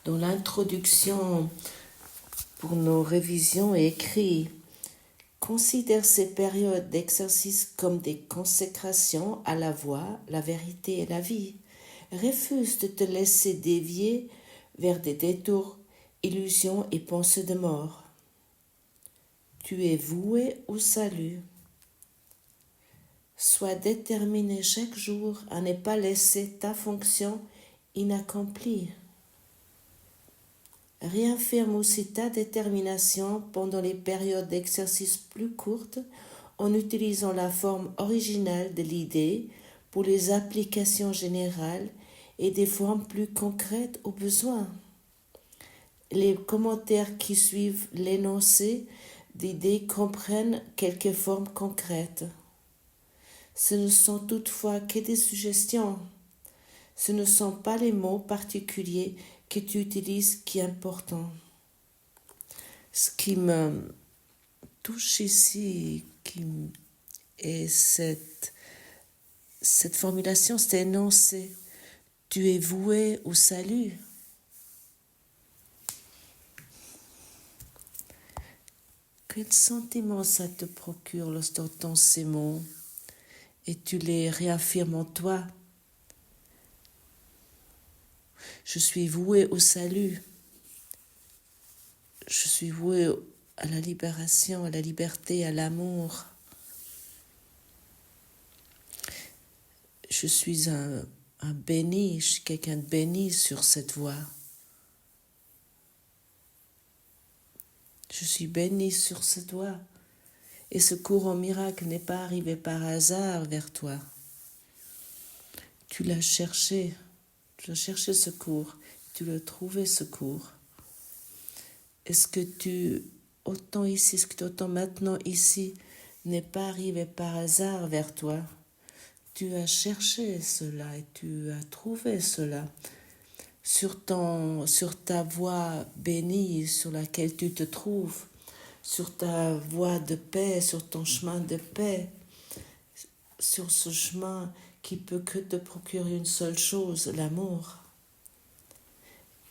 Dans l'introduction pour nos révisions est écrit: considère ces périodes d'exercice comme des consécrations à la voie, la vérité et la vie. Refuse de te laisser dévier vers des détours, illusions et pensées de mort. Tu es voué au salut. Sois déterminé chaque jour à ne pas laisser ta fonction inaccomplie. Réaffirme aussi ta détermination pendant les périodes d'exercice plus courtes en utilisant la forme originale de l'idée pour les applications générales et des formes plus concrètes au besoin. Les commentaires qui suivent l'énoncé d'idées comprennent quelques formes concrètes. Ce ne sont toutefois que des suggestions. Ce ne sont pas les mots particuliers que tu utilises qui est important. Ce qui me touche ici, est cette formulation, cet énoncé. Tu es voué au salut. Quel sentiment ça te procure lorsque tu entends ces mots et tu les réaffirmes en toi? Je suis voué au salut. Je suis voué à la libération, à la liberté, à l'amour. Je suis un béni, je suis quelqu'un de béni sur cette voie. Je suis béni sur cette voie. Et ce courant miracle n'est pas arrivé par hasard vers toi. Tu l'as cherché. Tu as cherché ce cours. Tu l'as trouvé ce cours. Est-ce que autant ici, ce que tu entends maintenant ici, n'est pas arrivé par hasard vers toi? Tu as cherché cela et tu as trouvé cela sur ta voie bénie sur laquelle tu te trouves, sur ta voie de paix, sur ton chemin de paix, sur ce chemin qui peut que te procurer une seule chose, l'amour.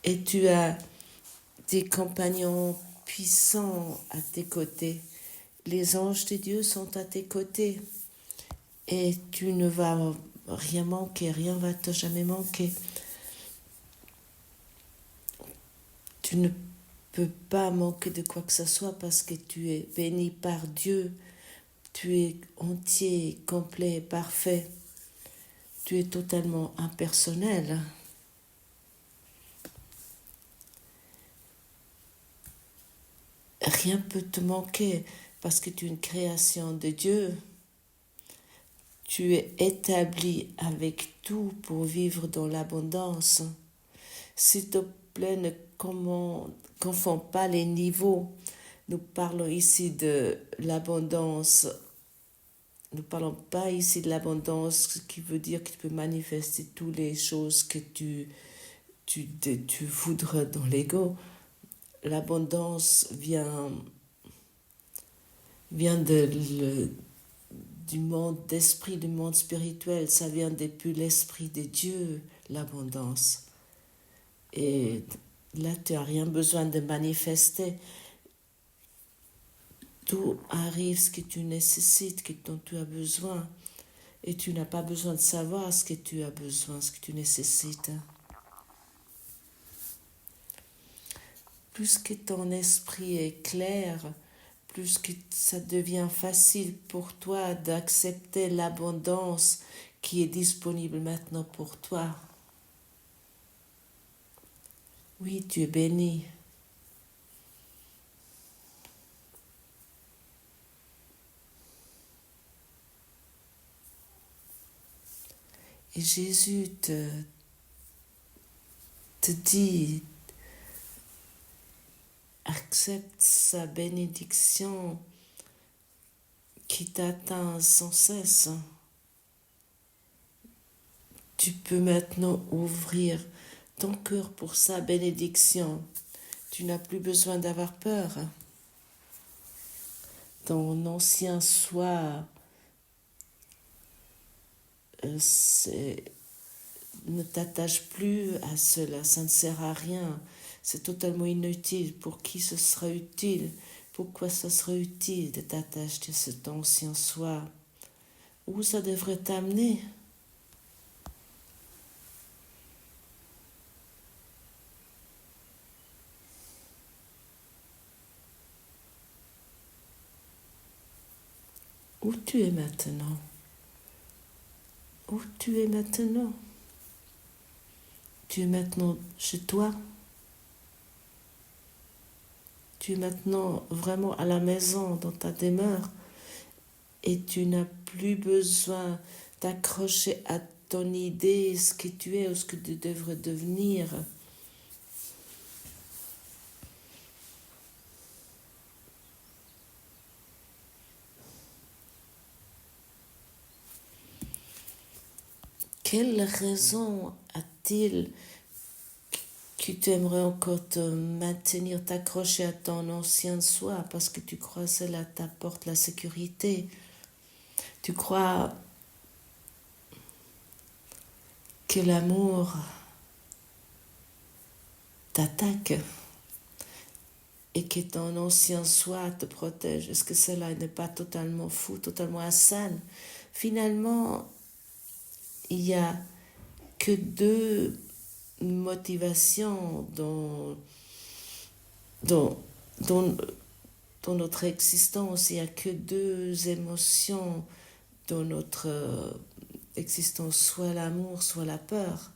Et tu as des compagnons puissants à tes côtés. Les anges de Dieu sont à tes côtés. Et tu ne vas rien manquer, rien ne va te jamais manquer. Tu ne peux pas manquer de quoi que ce soit parce que tu es béni par Dieu. Tu es entier, complet, parfait. Tu es totalement impersonnel. Rien ne peut te manquer parce que tu es une création de Dieu. Tu es établi avec tout pour vivre dans l'abondance. S'il te plaît, ne confonds pas les niveaux. Nous parlons ici de l'abondance. Nous ne parlons pas ici de l'abondance, ce qui veut dire que tu peux manifester toutes les choses que tu voudrais dans l'ego. L'abondance vient du monde d'esprit, du monde spirituel. Ça vient depuis l'esprit de Dieu, l'abondance. Et là, tu n'as rien besoin de manifester. Tout arrive ce que tu nécessites, ce dont tu as besoin. Et tu n'as pas besoin de savoir ce que tu as besoin, ce que tu nécessites. Plus que ton esprit est clair, plus que ça devient facile pour toi d'accepter l'abondance qui est disponible maintenant pour toi. Oui, tu es béni. Et Jésus te dit, accepte sa bénédiction qui t'atteint sans cesse. Tu peux maintenant ouvrir ton cœur pour sa bénédiction. Tu n'as plus besoin d'avoir peur. Ton ancien soi ne t'attache plus à cela, ça ne sert à rien. c'est totalement inutile. Pour qui ce serait utile? Pourquoi ça serait utile de t'attacher à cet ancien soi? Où ça devrait t'amener? Où tu es maintenant? Où tu es maintenant? Tu es maintenant chez toi? Tu es maintenant vraiment à la maison, dans ta demeure, et tu n'as plus besoin d'accrocher à ton idée ce que tu es ou ce que tu devrais devenir. Quelle raison a-t-il que tu aimerais encore te maintenir, t'accrocher à ton ancien soi parce que tu crois que cela t'apporte la sécurité? Tu crois que l'amour t'attaque et que ton ancien soi te protège? Est-ce que cela n'est pas totalement fou, totalement insane? Finalement, il n'y a que deux motivations dans, dans, dans notre existence. Il n'y a que deux émotions dans notre existence, soit l'amour, soit la peur.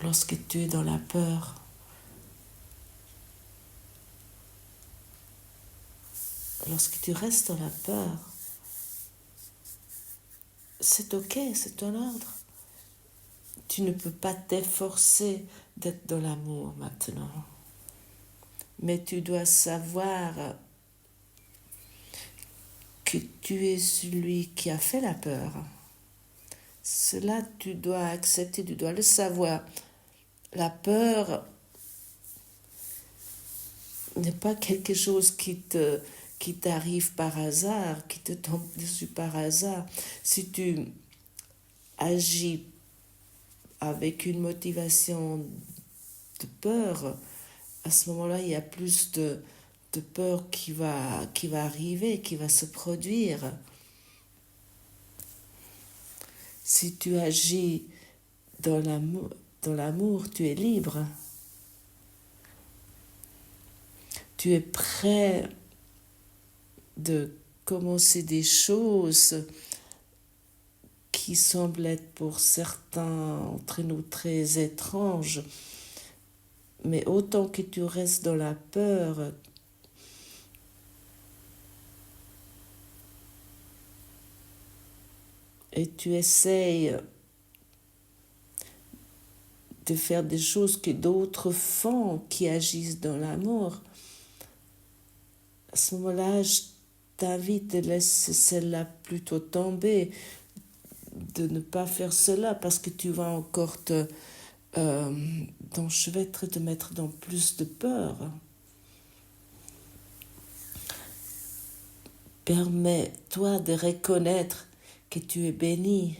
Lorsque tu es dans la peur, lorsque tu restes dans la peur, c'est ok, c'est ton ordre. Tu ne peux pas t'efforcer d'être dans l'amour maintenant. Mais tu dois savoir que tu es celui qui a fait la peur. Cela, tu dois accepter, tu dois le savoir. La peur n'est pas quelque chose qui t'arrive par hasard, qui te tombe dessus par hasard. Si tu agis avec une motivation de peur, à ce moment-là, il y a plus de peur qui va arriver, qui va se produire. Si tu agis dans l'amour, tu es libre. Tu es prêt de commencer des choses qui semblent être pour certains entre nous très étranges, mais autant que tu restes dans la peur, et tu essayes de faire des choses que d'autres font, qui agissent dans l'amour, à ce moment-là, je t'invite à laisser celle-là plutôt tomber, de ne pas faire cela, parce que tu vas encore t'enchevêtrer, te mettre dans plus de peur. Permets-toi de reconnaître que tu es béni.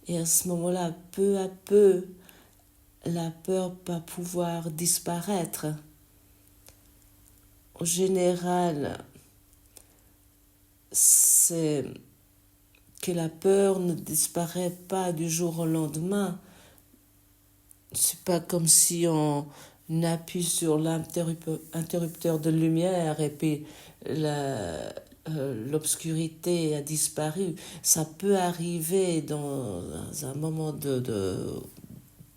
Et à ce moment-là, peu à peu, la peur va pouvoir disparaître. En général, c'est que la peur ne disparaît pas du jour au lendemain. C'est pas comme si on appuie sur l'interrupteur de lumière et puis l'obscurité a disparu. Ça peut arriver dans un moment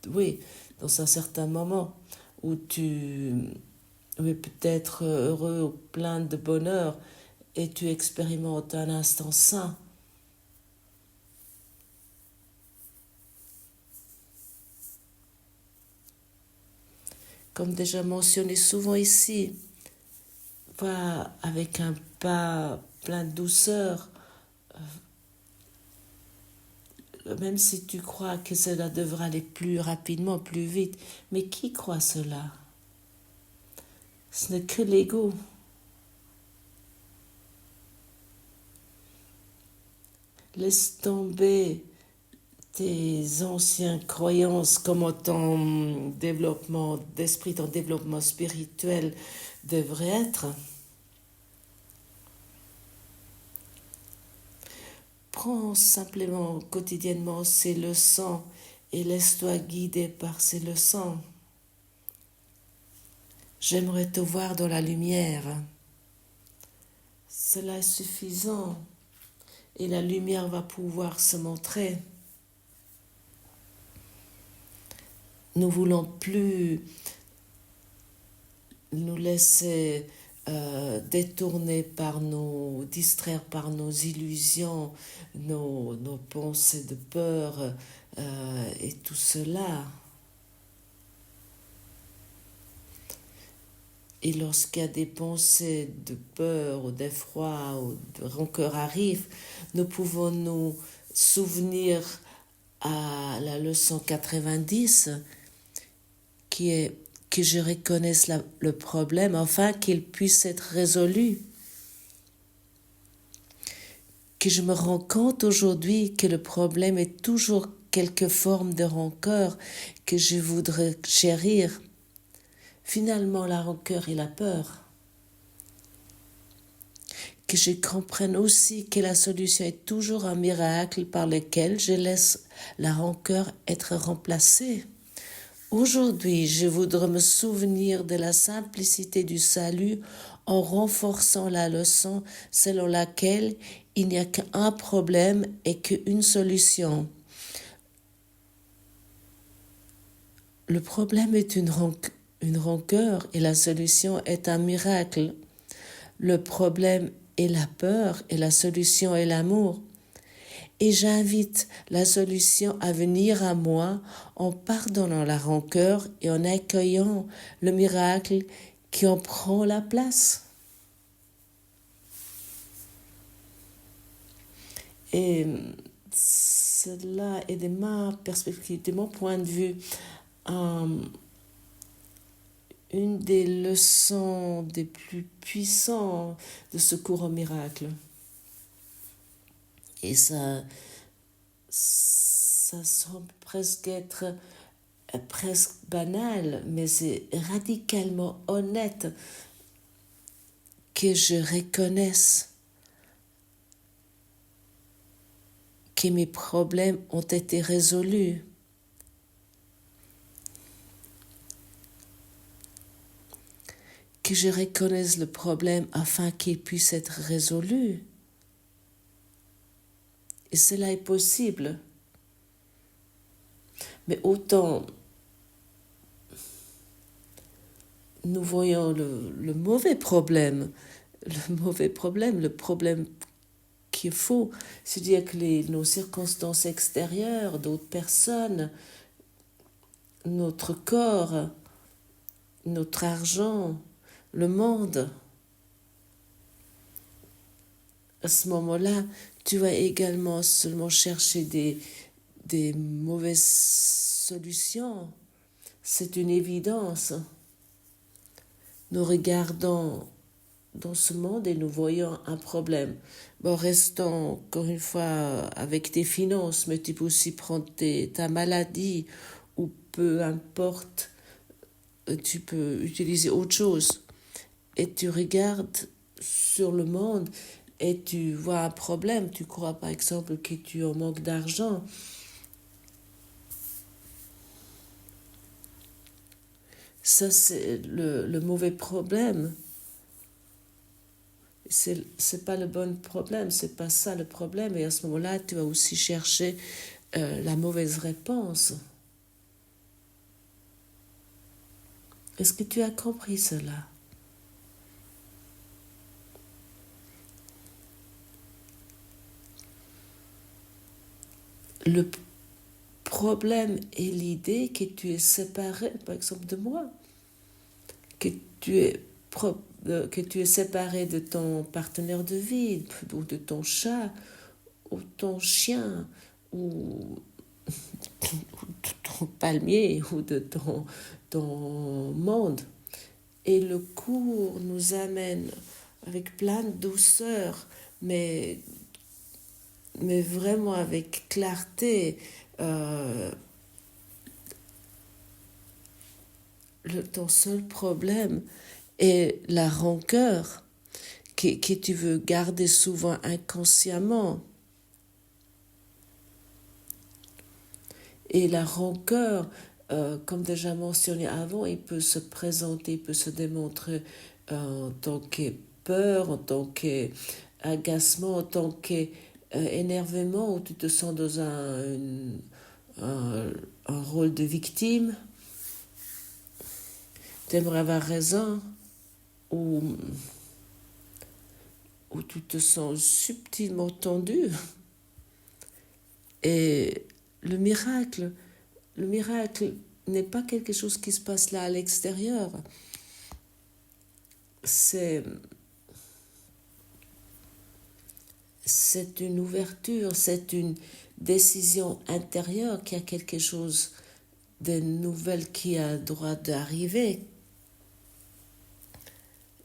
oui, dans un certain moment où tu es peut-être heureux ou plein de bonheur et tu expérimentes un instant sain. Comme déjà mentionné souvent ici, va avec un pas plein de douceur, même si tu crois que cela devra aller plus rapidement, plus vite. Mais qui croit cela? Ce n'est que l'ego. Laisse tomber tes anciennes croyances, comment ton développement d'esprit, ton développement spirituel devrait être. Prends simplement quotidiennement ces leçons et laisse-toi guider par ces leçons. J'aimerais te voir dans la lumière. Cela est suffisant et la lumière va pouvoir se montrer. Nous ne voulons plus nous laisser détourner distraire par nos illusions, nos pensées de peur et tout cela. Et lorsqu'il y a des pensées de peur ou d'effroi ou de rancœur arrivent, nous pouvons nous souvenir à la leçon 90 qui est que je reconnaisse le problème afin qu'il puisse être résolu. Que je me rends compte aujourd'hui que le problème est toujours quelque forme de rancœur que je voudrais chérir. Finalement, la rancœur et la peur. Que je comprenne aussi que la solution est toujours un miracle par lequel je laisse la rancœur être remplacée. Aujourd'hui, je voudrais me souvenir de la simplicité du salut en renforçant la leçon selon laquelle il n'y a qu'un problème et qu'une solution. Le problème est une rancœur et la solution est un miracle. Le problème est la peur et la solution est l'amour. Et j'invite la solution à venir à moi en pardonnant la rancœur et en accueillant le miracle qui en prend la place. Et cela est de ma perspective, de mon point de vue, une des leçons des plus puissantes de ce cours au miracle. Et ça semble presque être presque banal, mais c'est radicalement honnête que je reconnaisse que mes problèmes ont été résolus. Que je reconnaisse le problème afin qu'il puisse être résolu. Et cela est possible. Mais autant nous voyons le mauvais problème, le problème qu'il faut, c'est-à-dire que nos circonstances extérieures, d'autres personnes, notre corps, notre argent, le monde. À ce moment-là, tu vas également seulement chercher des mauvaises solutions. C'est une évidence. Nous regardons dans ce monde et nous voyons un problème. Bon, restons encore une fois avec tes finances, mais tu peux aussi prendre ta maladie ou peu importe, tu peux utiliser autre chose. Et tu regardes sur le monde et tu vois un problème. Tu crois par exemple que tu en manques d'argent. Ça, c'est le mauvais problème. C'est pas le bon problème, c'est pas ça le problème. Et à ce moment-là, tu vas aussi chercher la mauvaise réponse. Est-ce que tu as compris cela? Le problème est l'idée que tu es séparé, par exemple, de moi, que tu es séparé de ton partenaire de vie, ou de ton chat, ou ton chien, ou de ton palmier, ou de ton monde. Et le cours nous amène avec plein de douceur, mais mais vraiment avec clarté, ton seul problème est la rancœur que tu veux garder souvent inconsciemment. Et la rancœur, comme déjà mentionné avant, il peut se présenter, il peut se démontrer en tant que peur, en tant qu'agacement, en tant qu'énervement, où tu te sens dans un rôle de victime. Tu aimerais avoir raison, ou tu te sens subtilement tendu. Et le miracle n'est pas quelque chose qui se passe là à l'extérieur. C'est une ouverture, c'est une décision intérieure qu'il y a quelque chose de nouvel qui a droit d'arriver.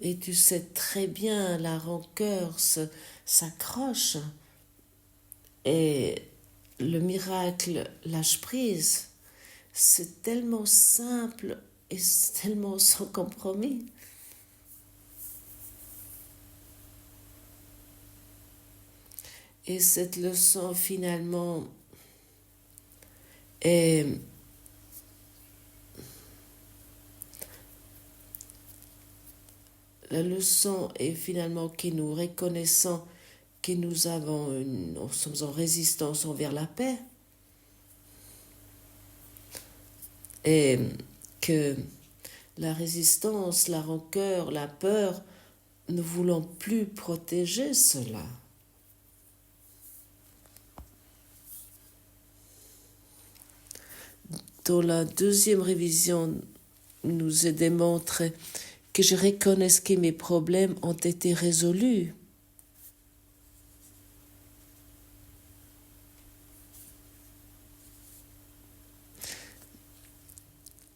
Et tu sais très bien, la rancœur s'accroche. Et le miracle lâche prise. C'est tellement simple et c'est tellement sans compromis. Et cette leçon finalement est la leçon est finalement que nous reconnaissons que nous sommes en résistance envers la paix et que la résistance, la rancœur, la peur, ne voulons plus protéger cela. Dans la deuxième révision, nous est démontré que je reconnaisse que mes problèmes ont été résolus.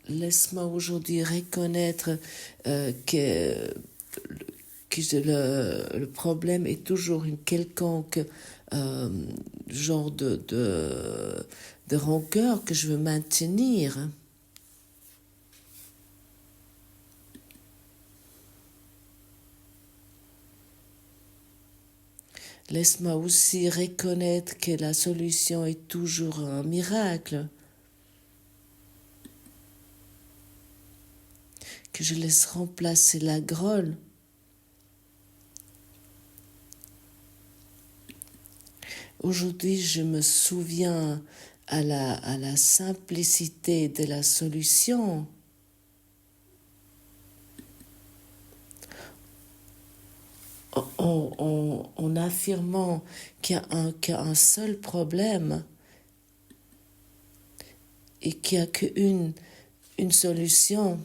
Laisse-moi aujourd'hui reconnaître que le problème est toujours une quelconque genre de rancœur que je veux maintenir. Laisse-moi aussi reconnaître que la solution est toujours un miracle. Que je laisse remplacer la grogne. Aujourd'hui, je me souviens à la simplicité de la solution. En affirmant qu'il y a un seul problème et qu'il n'y a qu'une solution.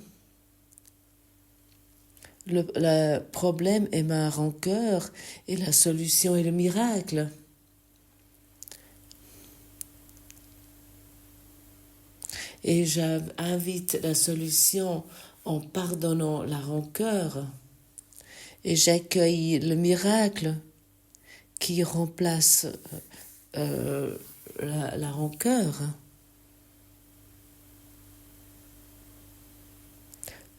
Le problème est ma rancœur et la solution est le miracle. Et j'invite la solution en pardonnant la rancœur. Et j'accueille le miracle qui remplace la rancœur.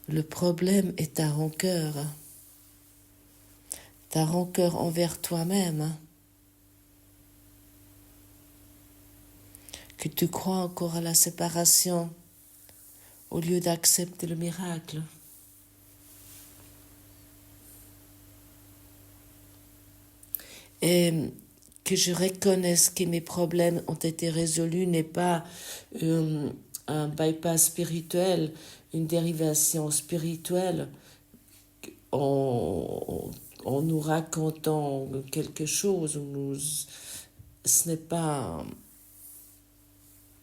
Le problème est ta rancœur envers toi-même. Que tu crois encore à la séparation au lieu d'accepter le miracle. Et que je reconnaisse que mes problèmes ont été résolus n'est pas un bypass spirituel, une dérivation spirituelle en nous racontant quelque chose. Ce n'est pas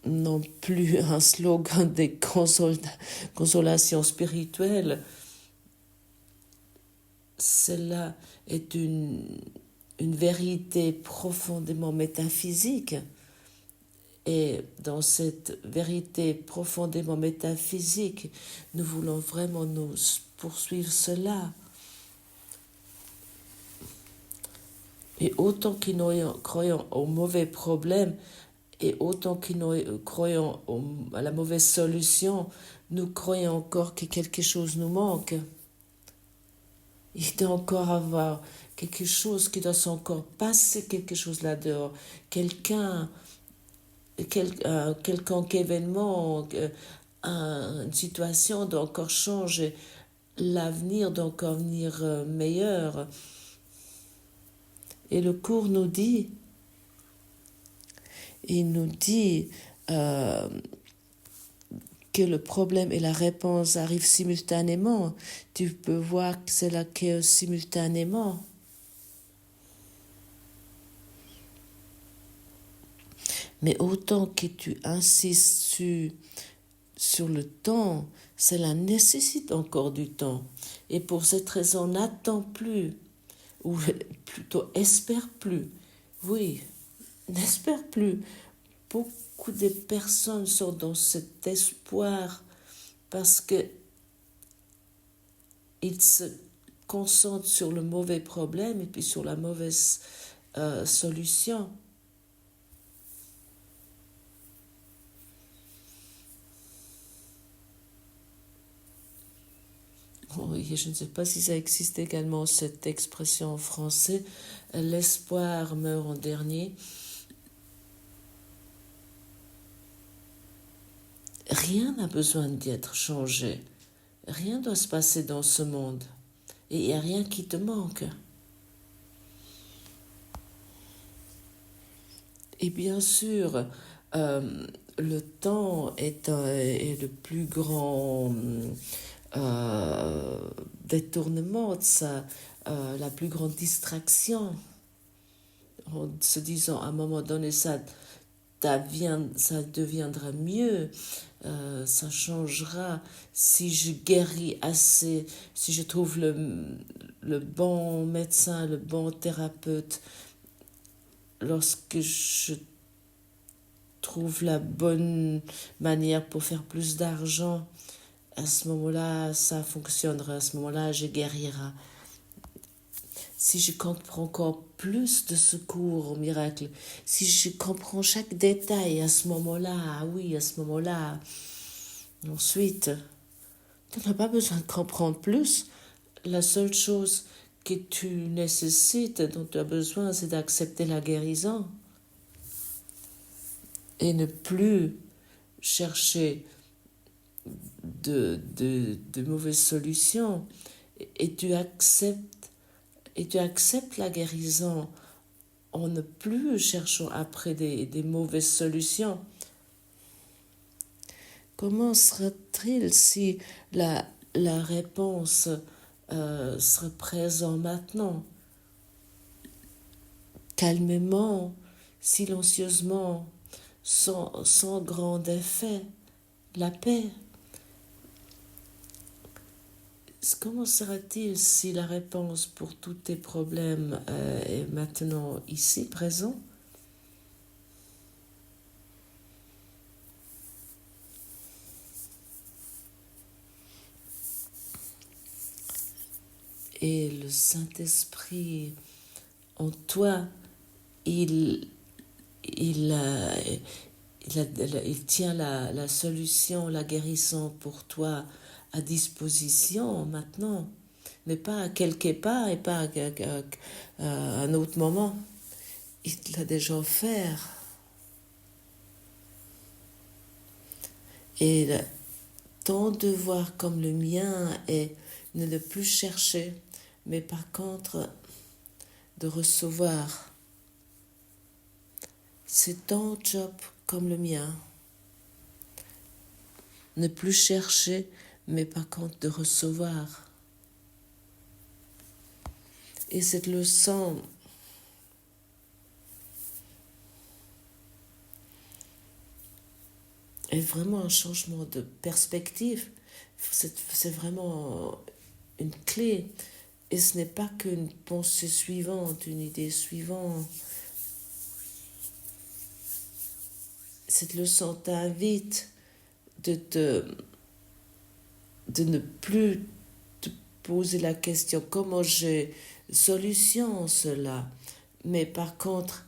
non plus un slogan de consolation spirituelle. Cela est une vérité profondément métaphysique. Et dans cette vérité profondément métaphysique, nous voulons vraiment nous poursuivre cela. Et autant que nous croyons aux mauvais problèmes, et autant que nous croyons à la mauvaise solution, nous croyons encore que quelque chose nous manque. Il doit encore avoir quelque chose qui doit encore passer, quelque chose là-dehors. Quelconque événement, une situation doit encore changer. L'avenir doit encore venir meilleur. Et le cours nous dit, euh, que le problème et la réponse arrivent simultanément. Tu peux voir que c'est là que simultanément. Mais autant que tu insistes sur le temps, cela nécessite encore du temps. Et pour cette raison, n'attends plus, ou plutôt espère plus. Oui, n'espère plus. Beaucoup de personnes sont dans cet espoir parce que ils se concentrent sur le mauvais problème et puis sur la mauvaise solution. Oui, je ne sais pas si ça existe également cette expression en français. L'espoir meurt en dernier. Rien n'a besoin d'être changé. Rien doit se passer dans ce monde. Et il n'y a rien qui te manque. Et bien sûr, le temps est le plus grand détournement de ça, la plus grande distraction. En se disant à un moment donné, ça deviendra mieux, ça changera si je guéris assez, si je trouve le bon médecin, le bon thérapeute, lorsque je trouve la bonne manière pour faire plus d'argent, à ce moment-là, ça fonctionnera, à ce moment-là, je guérirai. Si je comprends encore plus de secours au miracle, si je comprends chaque détail à ce moment-là, ah oui, à ce moment-là, ensuite, tu n'as pas besoin de comprendre plus. La seule chose que tu nécessites, dont tu as besoin, c'est d'accepter la guérison et ne plus chercher de mauvaises solutions. Et tu acceptes la guérison en ne plus cherchant après des mauvaises solutions. Comment sera-t-il si la réponse serait présente maintenant, calmement, silencieusement, sans grand effet, la paix? Comment sera-t-il si la réponse pour tous tes problèmes est maintenant ici, présent? Et le Saint-Esprit en toi, il tient la solution, la guérison pour toi à disposition maintenant, mais pas à quelque part et pas à un autre moment. Il l'a déjà offert. Et ton devoir comme le mien est ne le plus chercher, mais par contre de recevoir. C'est ton job comme le mien. Ne plus chercher, mais par contre de recevoir. Et cette leçon est vraiment un changement de perspective. C'est vraiment une clé. Et ce n'est pas qu'une pensée suivante, une idée suivante. Cette leçon t'invite de ne plus te poser la question comment j'ai solution cela, Mais par contre,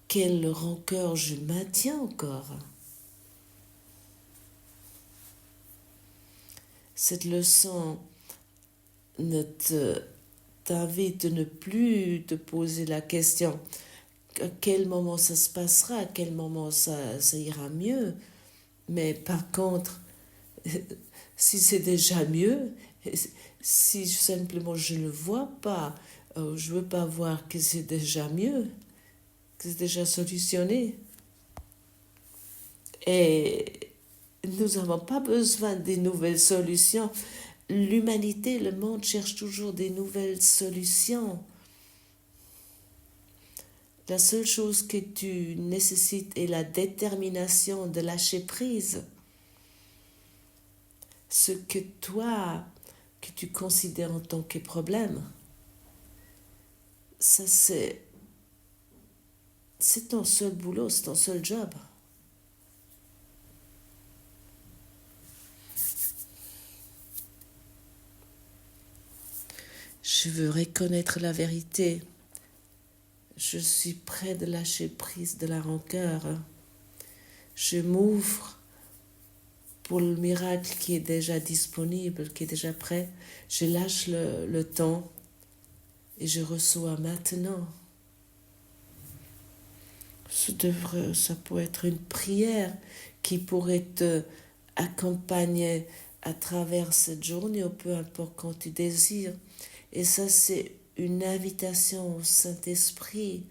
quelle rancœur je maintiens encore? Cette leçon t'invite de ne plus te poser la question à quel moment ça se passera, à quel moment ça ira mieux. Mais par contre, si c'est déjà mieux, si simplement je ne le vois pas, je ne veux pas voir que c'est déjà mieux, que c'est déjà solutionné. Et nous n'avons pas besoin des nouvelles solutions. L'humanité, le monde cherche toujours des nouvelles solutions. La seule chose que tu nécessites est la détermination de lâcher prise. Ce que toi, que tu considères en tant que problème, ça c'est ton seul boulot, c'est ton seul job. Je veux reconnaître la vérité. Je suis prêt de lâcher prise de la rancœur. Je m'ouvre pour le miracle qui est déjà disponible, qui est déjà prêt. Je lâche le temps et je reçois maintenant. Ça pourrait être une prière qui pourrait te accompagner à travers cette journée, ou peu importe quand tu désires. Et ça, c'est une invitation au Saint-Esprit.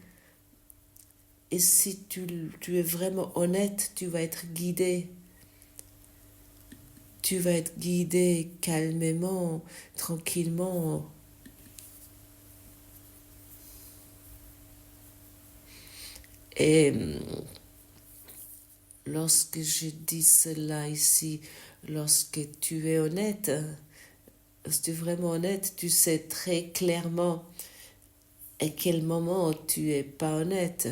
Et si tu es vraiment honnête, tu vas être guidé. Tu vas être guidé calmement, tranquillement. Et lorsque je dis cela ici, lorsque tu es honnête, si tu es vraiment honnête, tu sais très clairement à quel moment tu n'es pas honnête.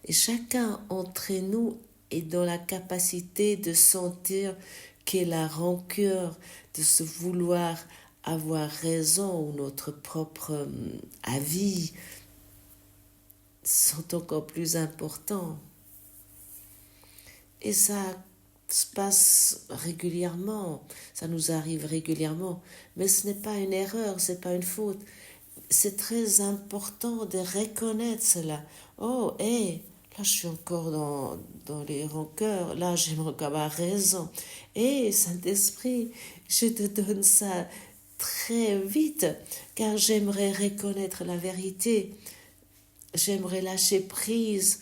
Et chacun d'entre nous est dans la capacité de sentir que la rancœur, de se vouloir avoir raison ou notre propre avis sont encore plus importants. Et ça se passe régulièrement, ça nous arrive régulièrement, mais ce n'est pas une erreur, ce n'est pas une faute. C'est très important de reconnaître cela. Oh, hé, là je suis encore dans les rancœurs, là j'aimerais encore avoir raison. Hé, Saint-Esprit, je te donne ça très vite, car j'aimerais reconnaître la vérité. J'aimerais lâcher prise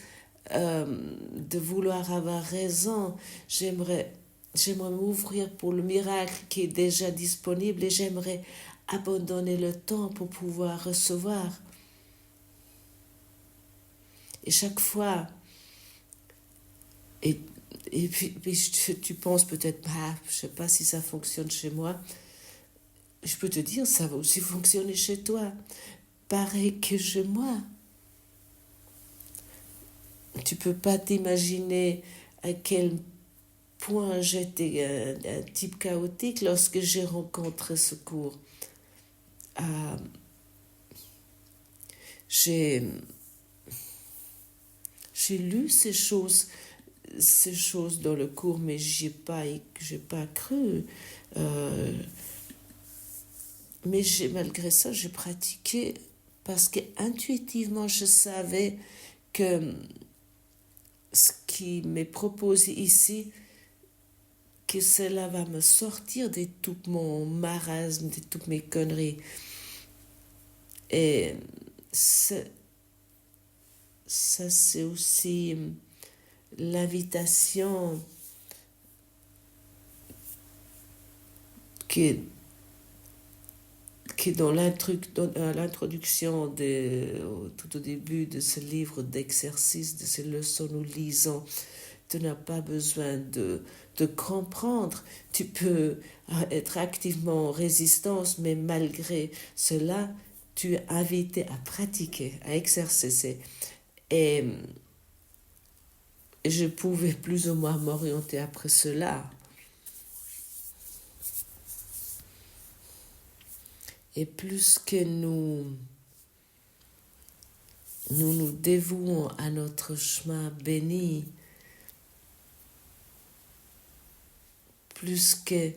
de vouloir avoir raison. J'aimerais m'ouvrir pour le miracle qui est déjà disponible et j'aimerais abandonner le temps pour pouvoir recevoir. Et chaque fois, et puis tu penses peut-être, je ne sais pas si ça fonctionne chez moi. Je peux te dire, ça va aussi fonctionner chez toi. Pareil que chez moi. Tu peux pas t'imaginer à quel point j'étais un type chaotique lorsque j'ai rencontré ce cours. J'ai lu ces choses dans le cours, mais j'ai pas cru. Mais malgré ça, j'ai pratiqué parce que intuitivement, je savais que ce qui m'est proposé ici, que cela va me sortir de tout mon marasme, de toutes mes conneries. Et ça, c'est aussi l'invitation qui est dans l'introduction tout au début de ce livre d'exercices, de ces leçons nous lisons. Tu n'as pas besoin de comprendre. Tu peux être activement en résistance, mais malgré cela, tu es invité à pratiquer, à exercer. Et je pouvais plus ou moins m'orienter après cela. Et plus que nous nous nous dévouons à notre chemin béni, plus que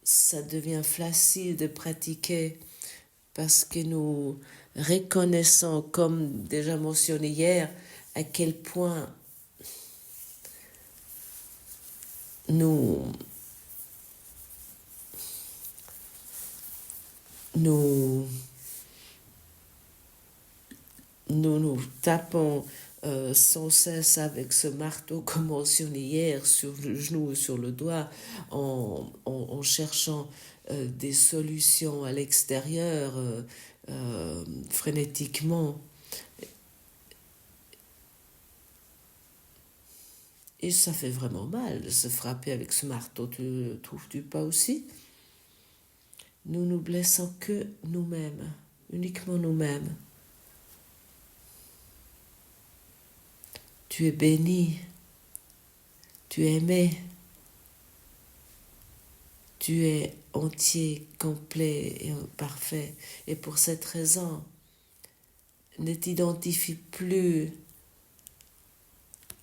ça devient facile de pratiquer parce que nous reconnaissons, comme déjà mentionné hier, à quel point nous tapons sans cesse avec ce marteau, comme mentionné hier, sur le genou ou sur le doigt, en cherchant des solutions à l'extérieur frénétiquement. Et ça fait vraiment mal de se frapper avec ce marteau, trouves-tu pas aussi? Nous nous blessons que nous-mêmes, uniquement nous-mêmes. Tu es béni, tu es aimé, tu es entier, complet et parfait. Et pour cette raison, ne t'identifie plus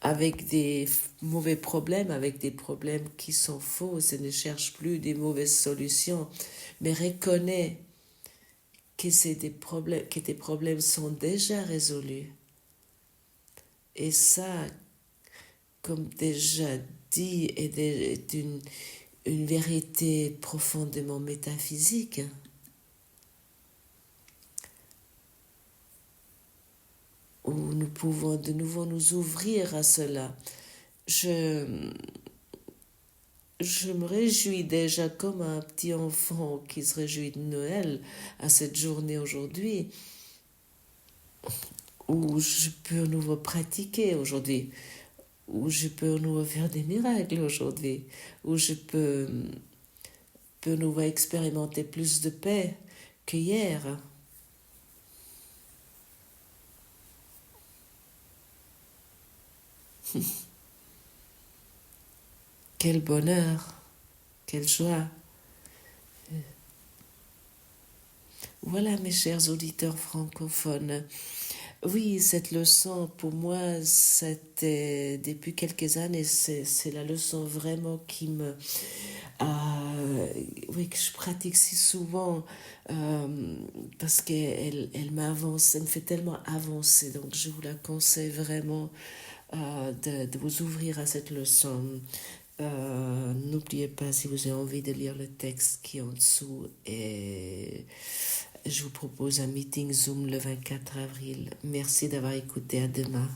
avec des mauvais problèmes, avec des problèmes qui sont faux, et ne cherche plus des mauvaises solutions, mais reconnais que que tes problèmes sont déjà résolus. Et ça, comme déjà dit, est une vérité profondément métaphysique. Où nous pouvons de nouveau nous ouvrir à cela. Je me réjouis déjà comme un petit enfant qui se réjouit de Noël à cette journée aujourd'hui, où je peux à nouveau pratiquer aujourd'hui, où je peux à nouveau faire des miracles aujourd'hui, où je peux à nouveau expérimenter plus de paix qu'hier. Quel bonheur, quelle joie. Voilà mes chers auditeurs francophones. Oui, cette leçon, pour moi, c'était depuis quelques années, c'est la leçon vraiment qui me... oui, que je pratique si souvent parce qu'elle m'avance, elle me fait tellement avancer. Donc, je vous la conseille vraiment de vous ouvrir à cette leçon. N'oubliez pas, si vous avez envie, de lire le texte qui est en dessous, et je vous propose un meeting Zoom le 24 avril. Merci d'avoir écouté. À demain.